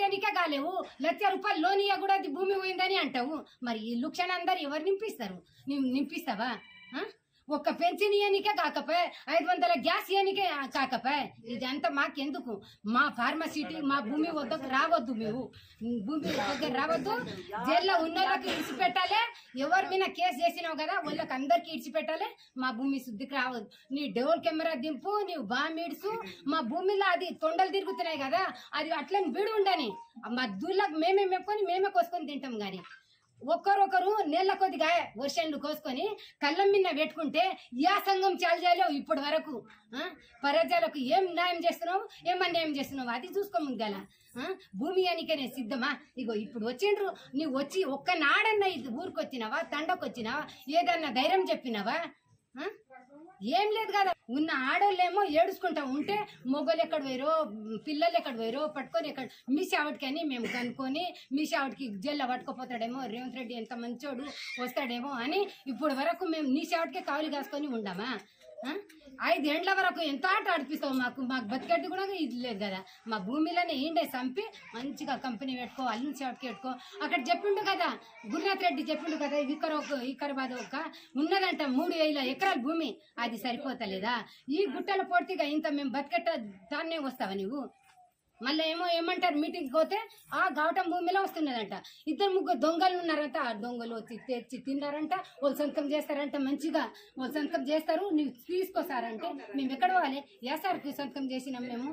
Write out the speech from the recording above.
కాలేవు ₹1,00,000 loan ఇయ్య కూడా అది భూమి పోయిందని అంటావు. మరి ఈ లుక్షణందరూ ఎవరు నింపిస్తారు? నింపిస్తావా? ఒక్క పెన్షన్ ఇయనికే కాకపోయే 500 గ్యాస్ ఇయనికే కాకపోయే ఇదంతా మాకెందుకు? మా ఫార్మసిటీ మా భూమి వద్దకు రావద్దు. మేము భూమి దగ్గర రావద్దు. జైల్లో ఉన్న వాళ్ళకి ఇడిచిపెట్టాలి. ఎవరి మీద కేసు చేసినావు కదా వాళ్ళకి అందరికి ఇడిచిపెట్టాలి. మా భూమి శుద్ధికి రావద్దు. నీ డోర్ కెమెరా దింపు, నీవు బామిడ్సు. మా భూమిలో అది తొండలు తిరుగుతున్నాయి కదా, అది అట్లని బిడు ఉండని. మా దూళ్ళకు మేమే మెప్పుకొని మేమే కోసుకొని తింటాం. గాని ఒక్కరొకరు నీళ్ల కొద్దిగా వర్షన్లు కోసుకొని కళ్ళం మీద పెట్టుకుంటే యా సంఘం చాలజాలేవు. ఇప్పటి వరకు ప్రజలకు ఏం న్యాయం చేస్తున్నావు, ఏం అన్యాయం చేస్తున్నావు అది చూసుకోము గల. భూమి అనికనే సిద్ధమా? ఇగో ఇప్పుడు వచ్చిండ్రు. నువ్వు వచ్చి ఒక్కనాడన్నా ఇది ఊరికొచ్చినావా, తండకొచ్చినావా, ఏదన్నా ధైర్యం చెప్పినావా? ఏం లేదు కదా. ఉన్న ఆడోళ్ళేమో ఏడుచుకుంటా ఉంటే మొగోళ్ళు ఎక్కడ పోయారో, పిల్లలు ఎక్కడ పోయారో పట్టుకొని ఎక్కడ మీ చావటికి అని మేము కనుక్కొని మీ చావటికి జైల్లో పట్టుకుపోతాడేమో, రేవంత్ రెడ్డి ఎంత మంచోడు వస్తాడేమో అని ఇప్పుడు వరకు మేము నీ చావటికే కావులు కాసుకొని ఉండమా? 5 ఏండ్ల వరకు ఎంత ఆట ఆడిపిస్తావు మాకు బతికట్టు కూడా ఇది లేదు కదా. మా భూమిలోనే ఈండే చంపి మంచిగా కంపెనీ పెట్టుకో, అల్లు చాటుకి పెట్టుకో. అక్కడ చెప్పిండు కదా గురునాథ్ రెడ్డి, చెప్పిండు కదా వికారాబాద్ ఒక ఉన్నదంట 3,000 ఎకరాల భూమి. అది సరిపోతలేదా? ఈ గుట్టల పొడితిగా ఇంత మేము బతికట్ట దాన్నే వస్తావా నువ్వు? మళ్ళీ ఏమంటారు మీటింగ్ పోతే ఆ గావటం భూమిలో వస్తున్నదంట. 2-3 దొంగలు ఉన్నారంట. ఆ దొంగలు వచ్చి తెచ్చి తిన్నారంట. వాళ్ళు సొంతం చేస్తారంట. మంచిగా వాళ్ళు సొంతం చేస్తారు, నువ్వు తీసుకొస్తారంటే మేము ఎక్కడ పోవాలి? ఏ సార్కి సొంతం చేసినాం మేము?